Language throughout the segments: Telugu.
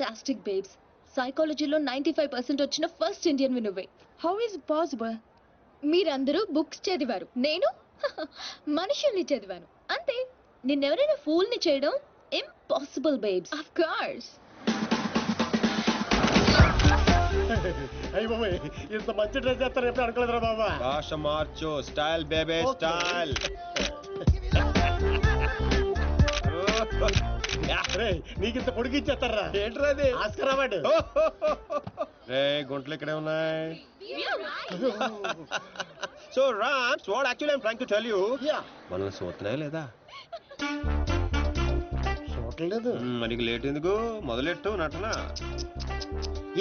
Fantastic, babes. సైకాలజీలో 95% వచ్చిన ఫస్ట్ ఇండియన్ నువ్వే. How is it possible? మీరందరూ బుక్స్ చదివారు, నేను మనుషుల్ని చదివాను అంతే. నిన్నెవరైనా ఫూల్ ని చేయడం ఇంపాసిబుల్ బేబ్స్. Of course. అయ్య బాబాయ్, ఇంత మంచి డ్రెస్ చేస్తారు ఎప్పుడు అనుకోలేదురా బాబా. భాష మార్చు, స్టైల్ బేబీ స్టైల్. నీకింత పొడిగి ఇచ్చేస్తారా? ఏంట్రా అది? Oscar award. రే గుంటలు ఇక్కడే ఉన్నాయి. So Rams, what actually I'm trying to tell you, మనల్ని సోతున్నాయా లేదా? చూడలేదు. మనకి లేట్ ఎందుకు, మొదలెట్టు నటన.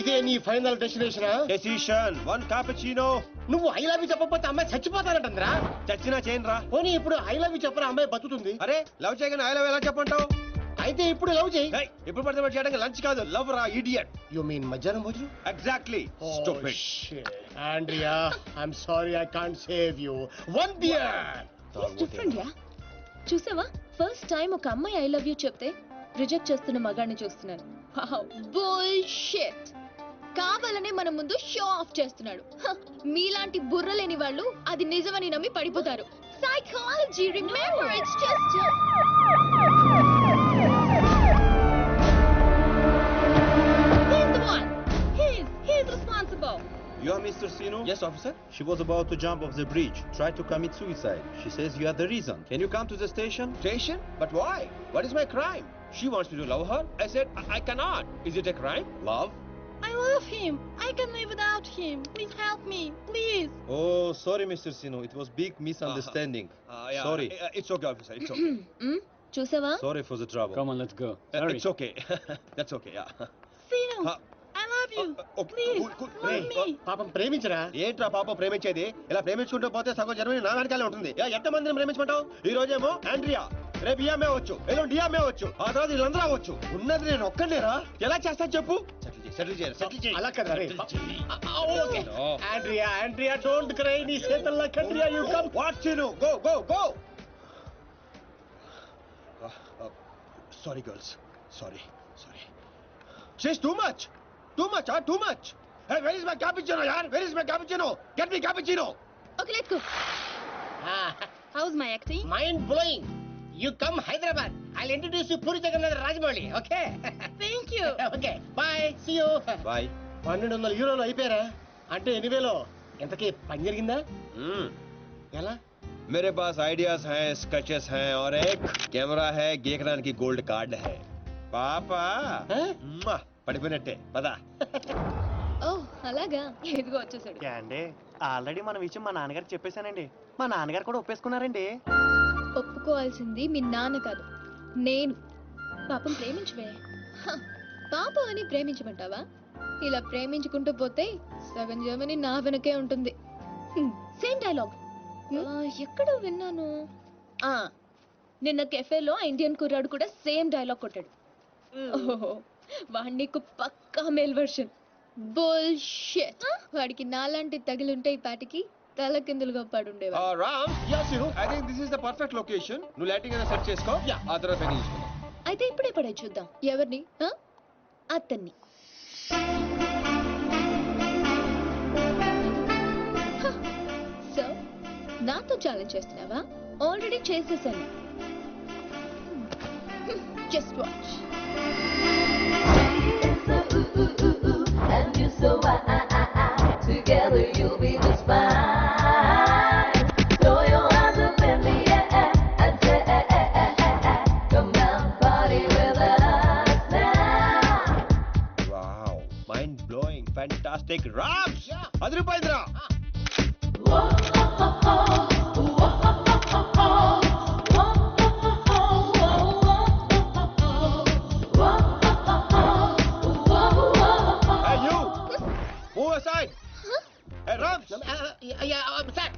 ఇదే నీ final destination? Decision one cappuccino. నువ్వు ఐ లవ్ యూ చెప్పకపోతే అమ్మాయి చచ్చిపోతానంటుందిరా. చచ్చినా చేయను రా. పోనీ ఇప్పుడు ఐ లవ్ యూ చెప్పరా, అమ్మాయి బతుకుతుంది. అరే లవ్ చేయగానే ఐ లవ్ ఎలా చెప్పంటావు? అయితే ఇప్పుడు లవ్ చేయి. ఇప్పుడు పడితే పడి చేయడానికి లంచ్ కాదు, లవ్ రా ఇడియట్. యు మీన్ మధ్యాహ్నం భోజనం? Exactly. Stupid. Andrea, I'm sorry, I can't save you. One beer. Different yeah. చూసావా, ఫస్ట్ టైం ఒక అమ్మాయి ఐ లవ్ యూ చెప్తే రిజెక్ట్ చేస్తున్న మగాడిని చూస్తున్నాను. బుల్షిట్. కావాలనే మన ముందు షో ఆఫ్ చేస్తున్నాడు. మీలాంటి బుర్ర లేని వాళ్ళు అది నిజమని నమ్మి పడిపోతారు. Psychology, remember, it's just he's responsible. You are Mr. Sino? Yes, officer. She was about to jump off the bridge, tried to commit suicide. She says you are the reason. Can you come to the station? Station? But why? What is my crime? She wants me to love her. I said I cannot. Is it a crime? Love? I love him. I can live without him. Please help me, please. Oh, sorry, Mr. Sino. It was big misunderstanding. Yeah. Sorry. It's okay, officer. It's okay. చూసావా? Sorry for the trouble. Come on, let's go. Sorry. It's okay. That's okay. Yeah. Sino, I love you. Okay. Please, Cool. love me. పాపం ప్రేమించరా. ఏంట్రా పాప ప్రేమించేది? ఇలా ప్రేమించుకుంటూ పోతే సగం జర్మనీ నా వెనకాలే ఉంటుంది. ఎంతమందిని ప్రేమించుకుంటావు? ఈ రోజేమో ఆండ్రియా, రేపు ఈఎంఏ అవచ్చు, ఎల్లుండి డిఎంఏ అవచ్చు, ఆ తర్వాత వీళ్ళందరూ అవచ్చు. ఉన్నది నేను ఒక్కనేరా. ఎలా చేస్తా చెప్పు? సెటిల్ చేయాలి. అలా కదా రే. Okay Andrea, don't cry. నీ చేతల్లో కండ్రియా, you come. What Chinu, go. Sorry girls. Sorry. She's too much. Hey, where is my cappuccino, yaar? Where is my cappuccino? Get me cappuccino. Okay, let's go. How's my acting? Mind blowing. You come Hyderabad. I'll introduce you Puri Jagannath Rajamouli. Okay. Thank you. Okay bye, see you. Bye. 1200 యూరోలు అయిపోయారా? అంటే 8,000. ఎంతకీ పని జరిగిందా? ఎలా? मेरे पास आइडियाज हैं, स्केचेस हैं और एक कैमरा है, గీకడానికి గోల్డ్ కార్డ్ है. పాపా పడిపోయినట్టే పదా. ఓ అలాగా, ఇదిగో వచ్చేసాడు. అండి ఆల్రెడీ మన విషయం మా నాన్నగారికి చెప్పేశానండి. మా నాన్నగారు కూడా ఒప్పేసుకున్నారండి. ఒప్పుకోవాల్సింది మీ నాన్న కాదు, నేను. పాపం ప్రేమించవే. పాపం అని ప్రేమించమంటావా? ఇలా ప్రేమించుకుంటూ పోతే సగం జర్మనీ నా వెనకే ఉంటుంది. సేమ్ డైలాగ్ ఎక్కడో విన్నాను. నిన్న కెఫేలో ఇండియన్ కుర్రాడు కూడా సేమ్ డైలాగ్ కొట్టాడు. ఓహో, వాడి నీకు పక్కా మేల్ వర్షన్. బుల్షిట్. వాడికి నాలాంటి తగిలుంటే ఈ పాటికి తల కిందులుగా పడుండేవా. Ram, I think this is the perfect location. నువ్వు లైటింగ్ అయినా సెట్ చేసుకో, ఆ తర్వాత పని చూసుకో. అయితే ఇప్పుడే పడే చూద్దాం. ఎవరిని? అతన్ని. సో నాతో ఛాలెంజ్ చేస్తున్నావా? ఆల్రెడీ చేసేసాను. Just watch. Together you'll be just fine. Throw your hands up in the air and say, come down, party with us now. Wow, mind blowing, fantastic. Rams, అదిరిపోయిందిరా.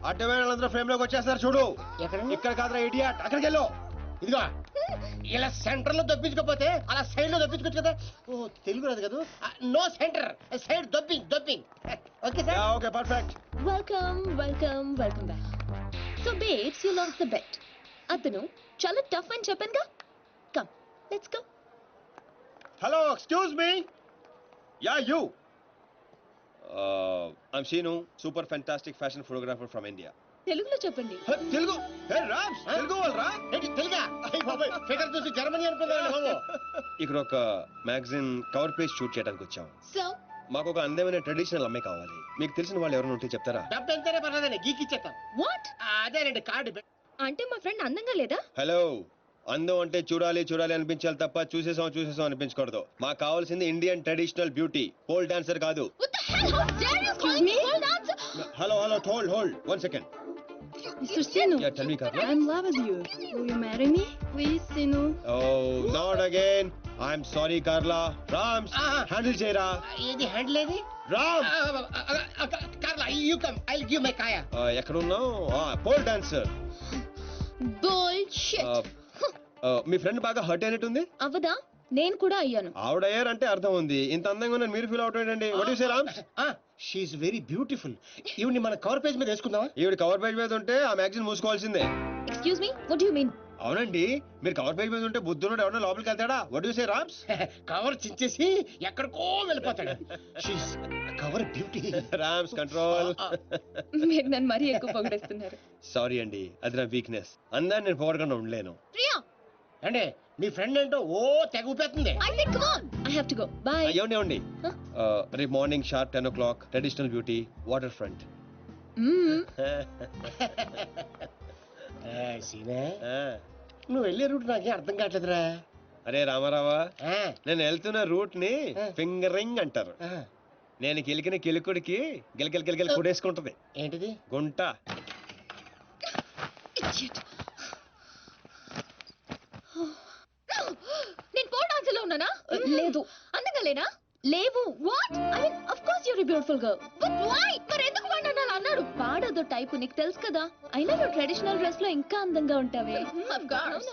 అడ్డవేళ్ళందరూ ఫ్రేమ్ లోకి వచ్చేస్తారు చూడు. ఇక్కడ కాదురా ఇడియట్, అక్కడికి వెళ్ళు. ఇదిగో ఇలా సెంటర్ లో దొప్పించుకోపోతే అలా సైడ్ లో దొప్పించుకోవచ్చు కదా. ఓ తెలుగు రాదు కదా. No centre, side dropping. Okay sir. Okay perfect. Welcome back. So babes, you lost the bet. అతను చాలా టఫ్ అని చెప్పానుగా. Come, let's go. Hello excuse me yeah you I'm Seenu super fantastic fashion photographer from India. తెలుగులో చెప్పండి. తెలుగు హే రామ్స్ తెలుగు వాళ్ళరా? ఏంటి తెలుగా? అయ్య బాబోయ్, ఫిగర్ చూసి జర్మనీ అనుకున్నాను బాబు. ఇక్కడ ఒక మ్యాగజైన్ కవర్ పేజ్ షూట్ చేయడానికి వచ్చాం. సో మాకు ఒక అందమైన ట్రెడిషనల్ అమ్మాయి కావాలి. మీకు తెలిసిన వాళ్ళు ఎవరైనా ఉంటే చెప్తారా? డబ్బు ఎంతైనా పర్లేదండి, గీకిచ్చేస్తాం. వాట్? అదేనండి కార్డు. అంటే మా ఫ్రెండ్ అందంగా లేదా? హలో, అందం అంటే చూడాలి చూడాలి అనిపించాలి తప్ప చూసేసాం అనిపించకూడదు. మాకు కావాల్సింది Indian traditional beauty, pole dancer కాదు. What the hell? How dare you call me pole dancer? Hello hold 1 second. Mr. Sinu, Yeah, tell me, Karla. I'm in love with you. Will you marry me? Please, Sinu. Oh, not again. I'm sorry, Carla. Rams, handle చేయరా. ఏది హ్యాండిల్ ఏది? Ram, Carla you come, I will give my కాయా. ఎక్కడున్నావు? Pole dancer. Bullshit. మీ ఫ్రెండ్ బాగా హర్ట్ అయినట్టుంది. అవదా? నేను కూడా అయ్యాను. ఆవిడ అయ్యారంటే అర్థం ఉంది. ఇంత అందంగా ఉన్నాను మీరు ఫీల్ అవుతాడండి. What you say Rams? She is very beautiful. ఈవిని మన కవర్ పేజ్ మీద వేసుకుందామా? ఈవిడ కవర్ పేజ్ మీద ఉంటే ఆ magazine మూసుకోవాల్సిందే. Excuse me, what do you mean? అవునండి, మీరు కవర్ పేజ్ మీద ఉంటే బుద్ధుడు ఎవరైనా లోపలికి వెళ్తాడా? What you say Rams? Cover చించేసి ఎక్కడికో వెళ్ళిపోతాడు. She's cover beauty. Rams control. మీరు నన్ను మరీ ఎక్కువ పొగిడేస్తున్నారు. సారీ అండి, అది నా వీక్నెస్. అందాన్ని నేను పొగడకుండా ఉండలేను. ప్రియా, అంటే మీ ఫ్రెండ్ ఏంటో ఓ తెగ ఊపేస్తుంది. I said come on. I have to go. Bye. ఏమండి రేపు morning sharp 10 o'clock traditional beauty water front. సీనే, నువ్వు వెళ్ళే రూట్ నాకే అర్థం కావట్లేదురా. అరే రామారావా, నేను వెళ్తున్న రూట్ ని ఫింగరింగ్ అంటారు. నేను కిలికిన కిలుకుడికి గిలగిల కుడేసుకుంటది. ఏంటిది? గుంట. Idiot. నేను పోల్ డాన్సర్ లో ఉన్నానా? లేదు. అందంగా లేనా? లేవు. What? I mean of course you're a beautiful girl. But why? మరి ఎందుకు వాడు నన్ను అన్నాడు? పాడదో టైప్, నీకు తెలుసు కదా. అయినా నువ్వు ట్రెడిషనల్ డ్రెస్ లో ఇంకా అందంగా ఉంటావే. Of course.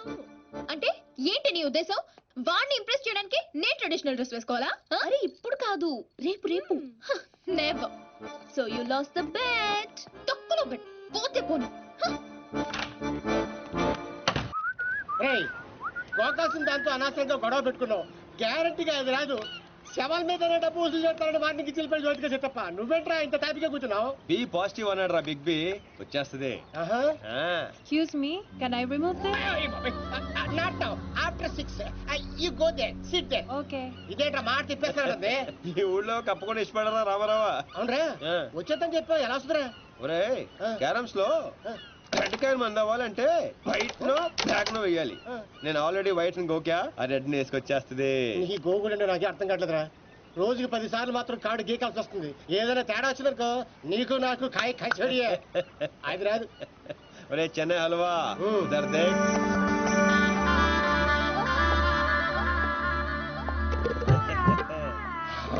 అంటే ఏంటి నీ ఉద్దేశం? వాడిని ఇంప్రెస్ చేయడానికి నేను ట్రెడిషనల్ డ్రెస్ వేసుకోవాలా? అరే ఇప్పుడు కాదు, రేపు. Never. So you lost the bet. తక్కువ బెట్. పోతే పోను. రేయ్, గోకాల్సిన దాంతో అనవసరంగా గొడవ పెట్టుకున్నావు. గ్యారంటీగా అది రాదు. శవాల మీద డబ్బు వసూలు చేస్తారని వాటికి చిలిపడి జోతిగా చెత్తప్ప. నువ్వేంట్రా ఇంత టాపిక్గా కూర్చున్నావు? బి పాజిటివ్ అన్నాడు రా బిగ్ బి. వచ్చేస్తుంది. Excuse me, can I remove them? Not now, after 6 you go there, sit there. Okay. ఇదేంట్రా మాట తిప్పేస్తాడండి. ఈ ఊళ్ళో కప్పకుండా ఇష్టపడరా రామారావా? అవునరా, ఆ. వచ్చేద్దని చెప్పావు. ఎలా వస్తుందిరా? ఒరే, క్యారమ్స్ లో రెడ్ కాయిన్ మంది అవ్వాలంటే వైట్ నో బ్లాక్ నో వేయాలి. నేను ఆల్రెడీ వైట్ గోకా, ఆ రెడ్ ని వేసుకొచ్చేస్తుంది. నీ గోగుడు నాకే అర్థం కావట్లేదురా. రోజుకి 10 సార్లు మాత్రం కార్డు గీకాల్సి వస్తుంది. ఏదైనా తేడా వచ్చిందనుకో నీకు నాకు కాయ కచ్చడియే. అది రాదు. ఒరే చెన్నై హల్వా, ఉధర్ దేఖ్.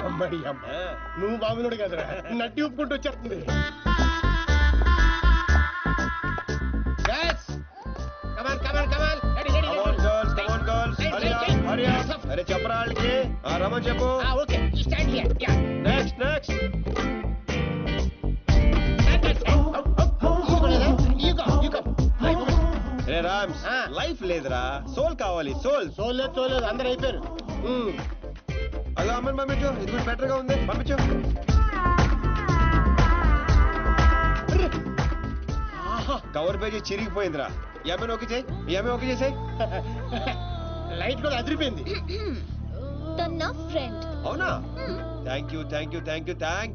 అమ్మడి అమ్మ, నువ్వు బాగున్నాడు కదరా, నడ్డి ఉప్పుకుంటూ వచ్చేస్తుంది. అరే చెప్పరా వాళ్ళకి. రమన్ చెప్పు. నెక్స్ట్ రే రామ్స్, లైఫ్ లేదురా, సోల్ కావాలి. సోలేదు అందరు అయిపోయారు. అలా అమ్మని పంపించు, ఇది కూడా బెటర్ గా ఉంది, పంపించు. కవర్ పేజీ చిరిగిపోయిందిరా. ఈ అమ్మాయిని ఓకే చేసాయి. లైట్ కూడా అదిరిపోయింది. తన నా ఫ్రెండ్. అవునా? థ్యాంక్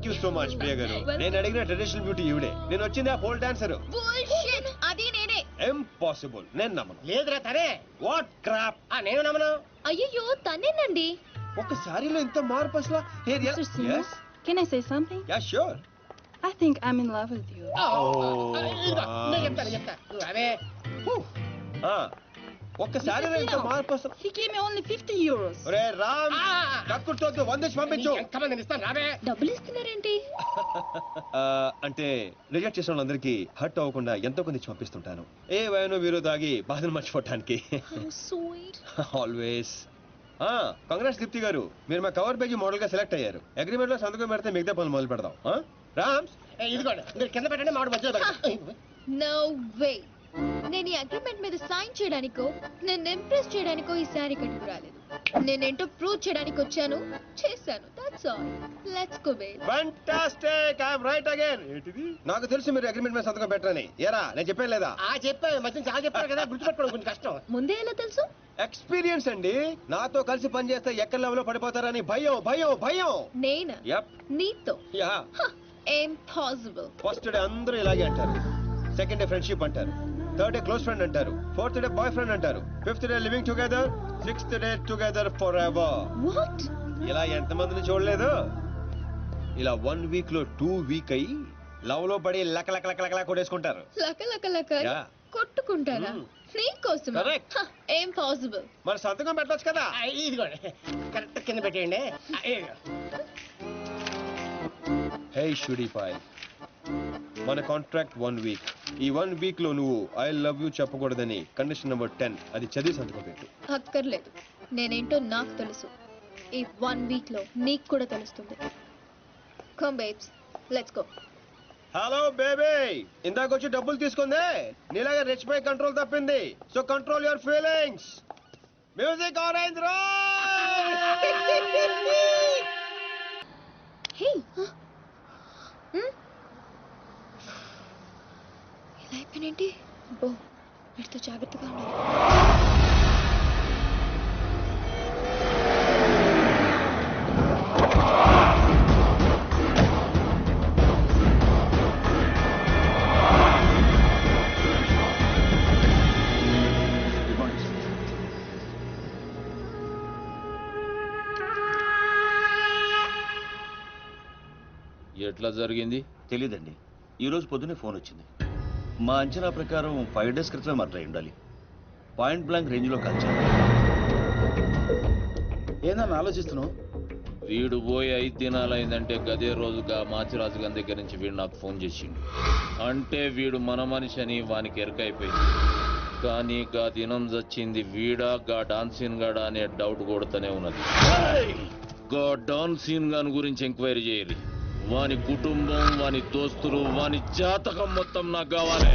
యూ సో మచ్ ప్రియ గారు. నేను అడిగిన ట్రెడిషనల్ బ్యూటీ ఈవిడే. నేను వచ్చింది ఆ పోల్ డాన్సర్. Bullshit. అది నేనే. ఇంపాసిబుల్. నేను నమ్మను. లేదురా తనే. What crop. నేను నమ్మను. అయ్యో తనేనండి. ఒక సారీలో ఇంత మార్పు అసలు. Mr. Sinu, can I say something? Yeah sure. I think I'm in love with you. నేను చెప్తా. అవే ఒక్క సారీలో ఇంత మార్పు అసలు. He gave me only 50 euros. ఒరే రామ్, కక్కుర్తోద్దు, 100 ఇచ్చి పంపించు. ఎంతమంది ఇస్తాను రావే. డబ్బులు ఇస్తున్నారేంటి? అంటే రిజెక్ట్ చేసిన వాళ్ళందరికీ హర్ట్ అవ్వకుండా ఎంతో కొంత ఇచ్చి పంపిస్తుంటాను. ఏ వయను వీరు తాగి బాధను మర్చిపోవటానికి. How sweet. Always. Congrats Deepthi గారు, మీరు మా కవర్ పేజీ మోడల్ గా సెలెక్ట్ అయ్యారు. అగ్రిమెంట్ లో సంతకం పెడితే మిగతా పనులు మొదలు పెడదాం. రామ్స్, ఇదిగోండి, మీరు కింద పెట్టండి, మామిడి మధ్యలో పెట్టండి. No way. నేను ఈ అగ్రిమెంట్ మీద సైన్ చేయడానికో నేను ఇంప్రెస్ చేయడానికో ఈ శారీ కట్టుకు రాలేదు. నేనేంటో ప్రూవ్ చేయడానికి వచ్చాను, చేశాను. That's all. Let's go babe. Fantastic, I am right again. ఏంటిది? నాకు తెలుసు మీరు అగ్రిమెంట్ మీద సంతకం పెట్టరని. ఏరా నేను చెప్పాను లేదా? చెప్పాను మధ్య చాలా చెప్పారు కదా, గుర్తుపెట్టుకోవడం కొంచెం కష్టం. ముందే ఎలా తెలుసు? ఎక్స్పీరియన్స్ అండి. నాతో కలిసి పనిచేస్తే ఎక్కడ లెవెల్లో పడిపోతారని భయం భయం భయం. నేనా? యప్. నీతో? యా. ఇంపాసిబుల్. ఫస్ట్ డే అందరూ ఇలాగే అంటారు, సెకండ్ డే ఫ్రెండ్షిప్ అంటారు, థర్డ్ డే క్లోజ్ ఫ్రెండ్ అంటారు, ఫోర్త్ డే బాయ్ ఫ్రెండ్ అంటారు, fifth day living together, sixth day together for ever. What? ఇలా ఎంతమందిని చూడలేదు? ఇలా 1 వీక్ లో 2 వీక్ అయ్యి లవ్ లో పడి లక లక లక లక కొట్టేసుకుంటారు. లక లక లక Yeah. కొట్టుకుంటారా? నీకోసం? Correct. ఇంపాసిబుల్. మరి సంతకం పెట్టొచ్చు కదా. ఇదిగోండి కరెక్ట్ కింద పెట్టేయండి. హే షుడిఫై, మన కాంట్రాక్ట్ 1 వీక్. ఈ 1 వీక్ లో నువ్వు ఐ లవ్ యూ చెప్పకూడదని కండిషన్ నెంబర్ 10 అది చదివి సంతకం పెట్టు. అక్కర్లేదు, నేనేంటో నాకు తెలుసు. ఈ 1 వీక్ లో నీకు కూడా తెలుస్తుంది. Come babes, let's go. Hello baby, ఇందాక వచ్చి డబ్బులు తీసుకుందే నీలాగా రెచ్చిపోయి కంట్రోల్ తప్పింది. So control your feelings. Music orange రా. హే, ఇలా అయిపోయినేంటి? బో, వీటితో జాగ్రత్తగా ఉండాలి. ఎట్లా జరిగింది తెలీదండి. ఈరోజు పొద్దునే ఫోన్ వచ్చింది. మా అంచనా ప్రకారం 5 డేస్ క్రితమే మర్డర్ అయి ఉండాలి. పాయింట్ బ్లాంక్ రేంజ్లో కాల్చారు. ఏందని ఆలోచిస్తున్నావు? వీడు పోయి 5 దినాలైందంటే గదే రోజుగా మాచిరాజు గారి దగ్గర నుంచి వీడు నాకు ఫోన్ చేసిండు. అంటే వీడు మన మనిషి అని వానికి ఎరకైపోయింది. కానీ గా దినం చచ్చింది వీడా గా డాన్సీన్ గాడా అనే డౌట్ కొడుతూనే ఉన్నది. గా డాన్సీన్ గాని గురించి ఎంక్వైరీ చేయాలి. వాని కుటుంబం, వాని దోస్తులు, వాని జాతకం మొత్తం నాకు కావాలి.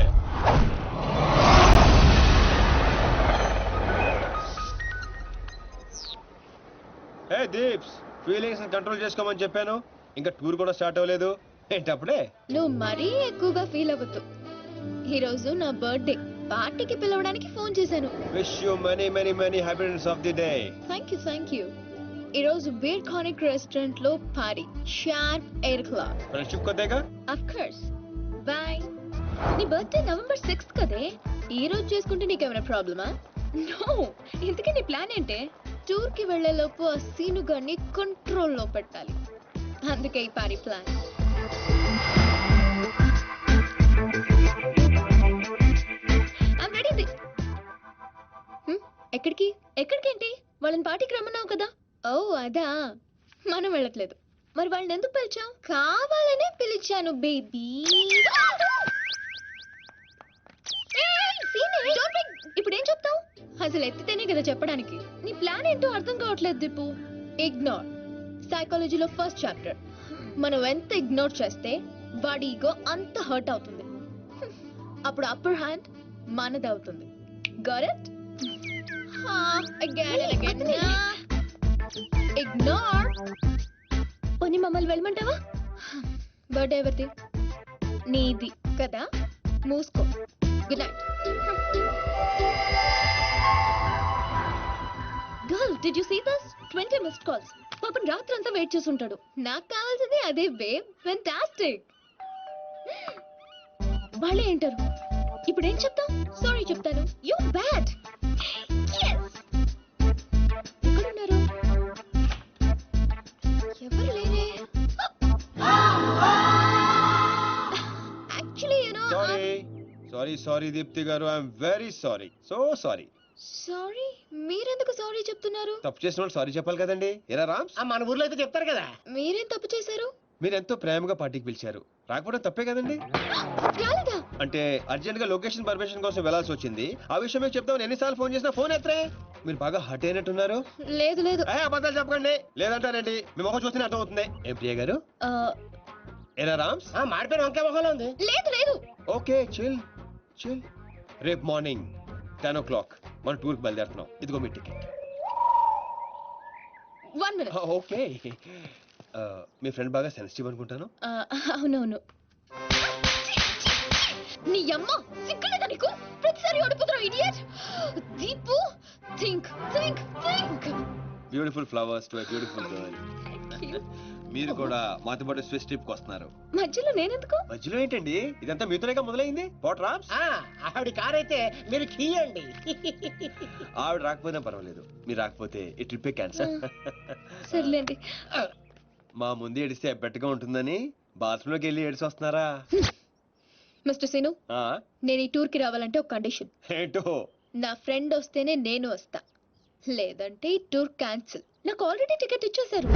హే దీప్స్, ఫీలింగ్స్ కంట్రోల్ చేసుకోమని చెప్పాను. ఇంకా టూర్ కూడా స్టార్ట్ అవ్వలేదు ఏంటప్పుడే? నువ్వు మరీ ఎక్కువగా ఫీల్ అవ్వద్దు. ఈ రోజు నా బర్త్డే పార్టీకి పిలవడానికి ఫోన్ చేశాను. Wish you many many many happiness of the day. Thank you, thank you. ఈ రోజు బీర్ కానిక్ రెస్టారెంట్ లో పార్టీ, షార్ప్ 8 o'clock. ఫ్రెండ్షిప్ కొద్దిగా. Of course. బై. నీ బర్త్డే నవంబర్ 6th కదే. ఈ రోజు చేసుకుంటే నీకేమైనా ప్రాబ్లమా? నో. ఇంతకీ నీ ప్లాన్ ఏంటే? టూర్ కి వెళ్లే లోపు ఆ సీను గారిని కంట్రోల్లో పెట్టాలి. అందుకే ఈ పార్టీ ప్లాన్. I'm ready. ఎక్కడికి? ఎక్కడికేంటి? వాళ్ళని పార్టీకి రమ్మన్నావు కదా. ఓ అదా, మనం వెళ్ళట్లేదు. మరి వాళ్ళని ఎందుకు పిలిచావు? కావాలనే పిలిచాను బేబీ. ఇప్పుడు ఏం చెప్తావు? అసలు ఎత్తితేనే కదా చెప్పడానికి. నీ ప్లాన్ ఏంటో అర్థం కావట్లేదు దీపు. ఇగ్నోర్. సైకాలజీలో ఫస్ట్ చాప్టర్. మనం ఎంత ఇగ్నోర్ చేస్తే వాడి ఈగో అంత హర్ట్ అవుతుంది. అప్పుడు అప్పర్ హ్యాండ్ మనదవుతుంది. Got it? ఇగ్నోర్. పోనీ మమ్మల్ని వెళ్ళమంటావా? బర్త్డే ఎవరిది? నీది కదా. మూసుకో. Good night. Girl, did you see this? 20 missed calls. పాపం రాత్రంతా వెయిట్ చేస్తుంటాడు. నాకు కావాల్సింది అదే బేబ్. ఫెంటాస్టిక్. వాళ్ళే ఏంటారు. ఇప్పుడు ఏం చెప్తావు? సారీ చెప్తాను. You bad. ఎక్కడున్నారు? ఎవరు లేరే. యాక్చువల్లీ సారీ దీప్తి గారు, I'm very sorry. So sorry. Sorry? మీరెందుకు సారీ చెప్తున్నారు? తప్పు చేసిన వాళ్ళు సారీ చెప్పాలి కదండి. ఎరా రామ్స్, మన ఊర్లో అయితే చెప్తారు కదా. మీరేం తప్పు చేశారు? మీరు ఎంతో ప్రేమగా పార్టీకి పిలిచారు, రాకపోవడం తప్పే కదండి. రాలేదా? అంటే అర్జెంట్ గా లొకేషన్ పర్మిషన్ కోసం వెళ్లాల్సి వచ్చింది. ఆ విషయం మీకు చెప్తామని ఎన్నిసార్లు ఫోన్ చేసినా ఫోన్ ఎత్తరే. మీరు బాగా హర్ట్ అయినట్టున్నారు. లేదు లేదు. అబద్ధాలు చెప్పకండి. లేదంటారేంటి? మీ మొహం చూస్తేనే అర్థం అవుతుంది. ఏం ప్రియ గారు? ఎరా రామ్స్, మాడిపోయిన వంకాయ మొహంలో ఉంది. లేదు లేదు. Okay chill chill. రేపు మార్నింగ్ 10 o'clock మన టూర్కి బయలుదేరుతున్నాం. ఇదిగో మీ టికెట్. 1 minute. ఓకే. మీ ఫ్రెండ్ బాగా సెన్సిటివ్ అనుకుంటాను. అవునవును. నీ అమ్మ సిగ్గులేదా నీకు? ప్రతిసారి ఓడిపోతున్నావు idiot. Deepu think think think. Beautiful flowers to a beautiful girl. మీరు కూడా మాతో పాటు స్విస్ ట్రిప్ కి వస్తున్నారు. మధ్యలో నేనెందుకు? మధ్యలో ఏంటండి? ఇదంతా మీతోనేగా మొదలైంది. వాట్ రామ్స్? ఆవిడ కార్ అయితే మీరు కీయండి. ఆవిడ రాకపోయినా పర్వాలేదు, మీరు రాకపోతే ఈ ట్రిప్ క్యాన్సల్. సర్లేండి. మా ముందు ఏడిస్తే బెట్టగా ఉంటుందని బాత్రూమ్ లోకి వెళ్ళి ఏడిసి వస్తున్నారా? మిస్టర్ సీను, ఆ, నేను ఈ టూర్ కి రావాలంటే ఒక కండిషన్. ఏంటో? నా ఫ్రెండ్ వస్తేనే నేను వస్తా, లేదంటే ఈ టూర్ క్యాన్సిల్. నాకు ఆల్రెడీ టికెట్ ఇచ్చేశారు.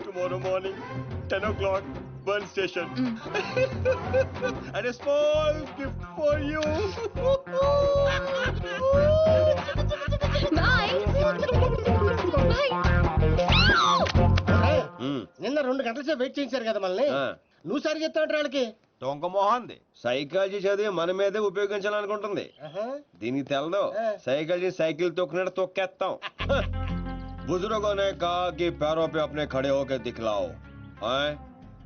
Tomorrow morning 10 o'clock Bern station. And a small gift for you. Bye bye. నిన్న 2 గంటల సేపు వెయిట్ చేశారు కదా మళ్ళీ. నువ్వు సరి చెప్తావు వాళ్ళకి. దొంగ మొహంది సైకాలజీ చదివి మన మీదే ఉపయోగించాలనుకుంటుంది. దీనికి తెలదు సైకాలజీ సైకిల్ తొక్కినట్టు తొక్కేస్తాం. बुजुर्गों ने कहा कि पैरों पे अपने खड़े होकर दिखलाओ, हैं?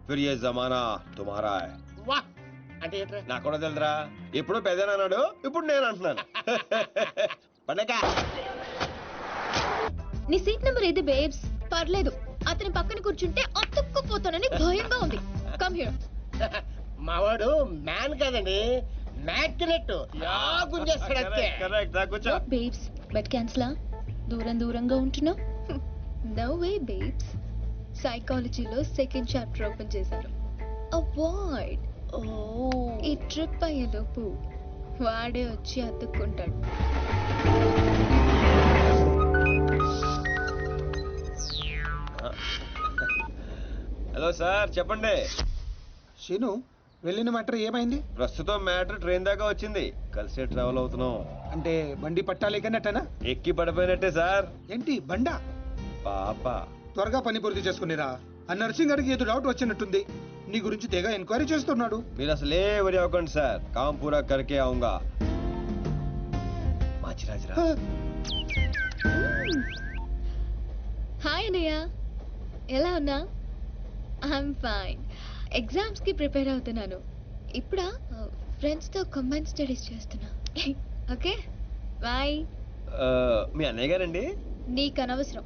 फिर ये जमाना तुम्हारा है. వాహ్ అంటే ఏంట్రా? నాకు కూడా తెలుదురా, ఇప్పుడు పెద్దనా అన్నాడు, ఇప్పుడు నేను అంటున్నాను. పండగ నీ సీట్ నెంబర్ ఏది బేబ్స్? పర్లేదు, అతని పక్కన కూర్చుంటే అతుక్కుపోతానని భయంగా ఉంది. Come here. మావాడు మ్యాన్ కదండి, మ్యాగ్నెట్. గుంజేస్తాడంతే. కరెక్ట్. కూర్చో. బేబ్స్ బెట్ క్యాన్సిలా? దూరంగా ఉంటున్నావు. No way babes. సైకాలజీలో సెకండ్ చాప్టర్ ఓపెన్ చేశారు. అవాయిడ్. ఈ ట్రిప్ అయ్యేలోపు వాడే వచ్చి అతుక్కుంటాడు. హలో సార్, చెప్పండి. శీను, వెళ్ళిన మ్యాటర్ ఏమైంది? ప్రస్తుతం మ్యాటర్ ట్రైన్ దాకా వచ్చింది, కలిసే ట్రావెల్ అవుతున్నాం. అంటే బండి పట్టాలేకన్నట్టనా? ఎక్కి పడిపోయినట్టే సార్. ఏంటి బండా? పాప. త్వరగా పని పూర్తి చేసుకునిరా. ఆ నర్సింగ్ గారికి ఏదో డౌట్ వచ్చినట్టుంది. నీ గురించి తెగ ఎంక్వైరీ చేస్తున్నాడు. మీరు అసలే వరి అవ్వకండి సార్, కామ్ పూరా కరికే ఆऊंगा. మాచిరాజరా. హాయ్ అన్నయ్య, ఎలా ఉన్నా? I'm fine. ఎగ్జామ్స్ కి ప్రిపేర్ అవుతున్నాను. ఇప్పుడా ఫ్రెండ్స్ తో కంబైన్ స్టడీస్ చేస్తున్నా. Okay bye. మీ అన్నయ్య గారండి? నీకు అనవసరం.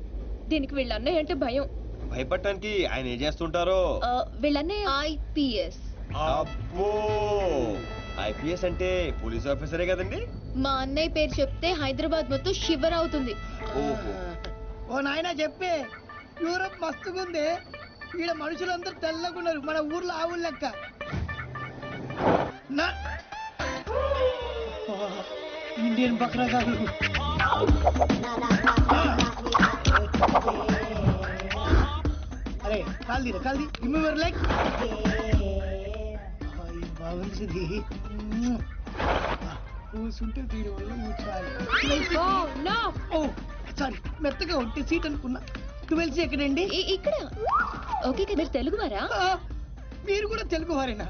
దీనికి వీళ్ళ అన్నయ్య అంటే భయం. భయపడటానికి ఆయన ఏం చేస్తుంటారో? వీళ్ళ అన్నయ్య ఐపీఎస్. అబ్బో, ఐపీఎస్ అంటే పోలీస్ ఆఫీసరే కదండి? మా అన్నయ్య పేరు చెప్తే హైదరాబాద్ మొత్తం షివర్ అవుతుంది. ఓహో. ఓ నాయనా చెప్పే, యూరప్ మస్తుగుంది. ఈడ మనుషులందరూ తెల్లగున్నారు, మన ఊర్లో ఆవులు లెక్క. ఇండియన్ బక్రాగాలు. అరే కాల్ది రిమూవర్ లైక్ బాగుంది. కూర్చుంటే దీని వల్ల ఓ సారీ, మెత్తగా ఉంటే సీట్ అనుకున్నా. 12C ఎక్కడండి? ఇక్కడ. ఓకే కదా. మీరు తెలుగు వారా? మీరు కూడా తెలుగు వారేనా?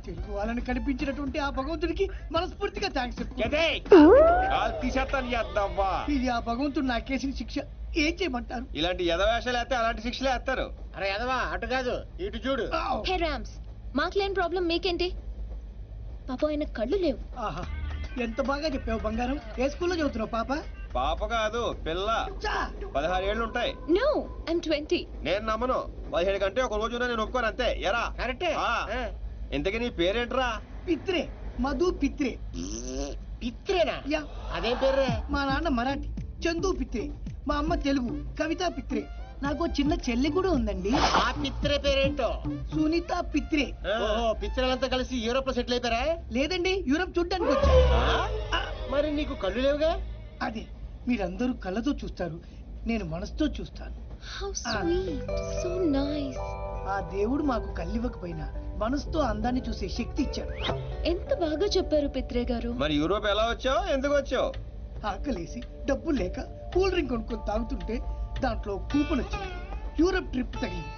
తెలుగు వాళ్ళని కనిపించినటువంటి ఆ భగవంతుడికి మనస్ఫూర్తిగా థ్యాంక్స్ ఇది ఆ భగవంతుడు నాకేసిన శిక్ష. ఏం చేయమంటారు? ఇలాంటి యదవేషాలు వేస్తే అలాంటి శిక్షలే వేస్తారు. అరే ఎదవా, అటు కాదు ఇటు చూడు. హే రామ్స్, మాకు లేని ప్రాబ్లం మీకేంటి? పాపం ఆయన కళ్ళు లేవు. ఆహా, ఎంత బాగా చెప్పావు బంగారం. ఏ స్కూల్లో చదువుతున్నావు పాప? పాప కాదు, పిల్ల. 16 ఏళ్ళు ఉంటాయి. No, I'm 20. నేను నమ్మను. 17 కంటే ఒక రోజు నేను ఒప్పుకోను అంతే. ఎరా కరెక్టే. ఇంతకీ నీ పేరేంట్రా? పిత్రే, మధు పిత్రే. పిత్రేనా? యా. అదేం పేర్రే? మా నాన్న మరాఠీ, చందు పిత్రే. మా అమ్మ తెలుగు, కవిత పిత్రే. నాకు చిన్న చెల్లి కూడా ఉందండి. ఆ పిత్రే పేరేంటో? సునీత పిత్రే. ఓహో, పిత్రలంతా కలిసి యూరోప్ లో సెటిల్ అయిపోయారా? లేదండి, యూరోప్ చూడ్డానికి వచ్చా. మరి నీకు కళ్ళు లేవుగా? అదే, మీరందరూ కళ్ళతో చూస్తారు, నేను మనసుతో చూస్తాను. How sweet, so nice. ఆ దేవుడు మాకు కళ్ళివ్వకపోయినా మనసుతో అందాన్ని చూసే శక్తి ఇచ్చాడు. ఎంత బాగా చెప్పారు పిత్రే గారు. మరి యూరోప్ ఎలా వచ్చావు, ఎందుకు వచ్చావు? ఆకలేసి డబ్బులు లేక కూల్ డ్రింక్ కొనుక్కొని తాగుతుంటే దాంట్లో కూపన్ వచ్చింది. యూరోప్ ట్రిప్ తగిలింది.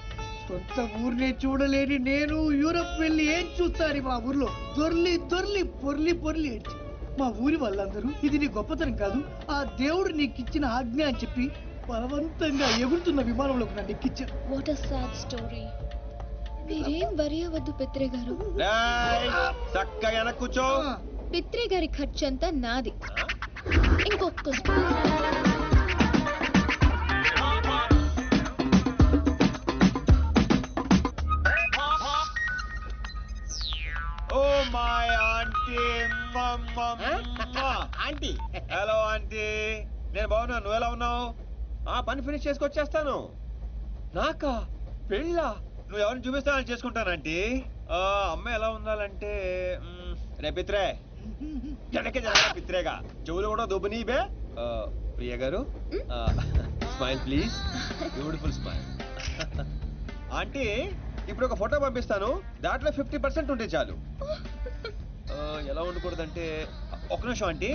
సొంత ఊరినే చూడలేని నేను యూరప్ వెళ్ళి ఏం చూస్తాను మా ఊర్లో దొర్లి దొర్లి పొర్లి పొర్లి ఏడ్చి మా ఊరి వాళ్ళందరూ ఇది నీ గొప్పతనం కాదు ఆ దేవుడు నీకు ఇచ్చిన ఆజ్ఞ అని చెప్పి బలవంతంగా ఎగురుతున్న విమానంలోకి నన్ను ఎక్కించారు. What a sad story. మీరేం వరి అవ్వద్దు పిత్రే గారు. చక్కగా వెనక్కి కూర్చో. పిత్రే గారి ఖర్చంతా నాది. ఇంకొక oh my aunty aunty hello aunty, నేను బాగున్నా, నువ్వు ఎలా ఉన్నావు? ఆ పని ఫినిష్ చేసుకొచ్చేస్తాను. నాకా పెళ్ళా? నువ్వు ఎవరిని చూపిస్తానని చేసుకుంటాను ఆంటీ. అమ్మాయి ఎలా ఉండాలంటే రే పిత్రే జడకే జడ పిత్రేగా చెవులు కూడా దుబ్బు నీబే. ప్రియ గారు smile please, beautiful smile. Aunty ఇప్పుడు ఒక ఫోటో పంపిస్తాను, దాంట్లో 50% ఉంటే చాలు. ఎలా ఉండకూడదంటే ఒక్క నిమిషం ఆంటీ.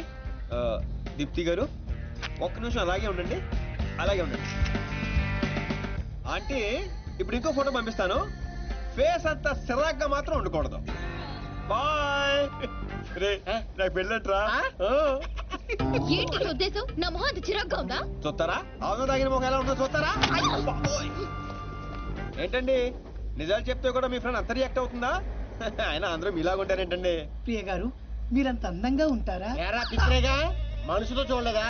దీప్తి గారు ఒక్క నిమిషం అలాగే ఉండండి, అలాగే ఉండండి. ఆంటీ ఇప్పుడు ఇంకో ఫోటో పంపిస్తాను, ఫేస్ అంతా సిరాగ్గా మాత్రం ఉండకూడదు. బాయ్. రే నాకు పెళ్ళట్రా. ఏంటి నీ ఉద్దేశం? నా మొహం అంత చిరాగ్గా ఉందా? చూస్తారా ఆవును తాగిన మొహం ఎలా ఉంటుందో చూస్తారా? ఏంటండి నిజాలు చెప్తే కూడా మీ ఫ్రెండ్ అంత రియాక్ట్ అవుతుందా? ఆయన అందరూ మీలాగుంటారేంటండి? ప్రియ గారు మీరంత అందంగా ఉంటారా? ఏరా పిత్రేగా మనసుతో చూడలేదా?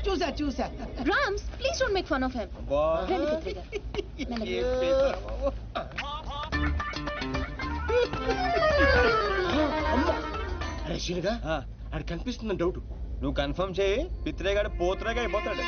చూసా చూసా. Rams please don't make fun of him. అబ్బా. రండి పిత్రే గారు. మెల్లగా. ఏ పేదరా బాబు. అరే శీనుగా అది కనిపిస్తుందని డౌట్. నువ్వు కన్ఫర్మ్ చేయి, పిత్రేగాడు పోతురేగా అయిపోతాడు.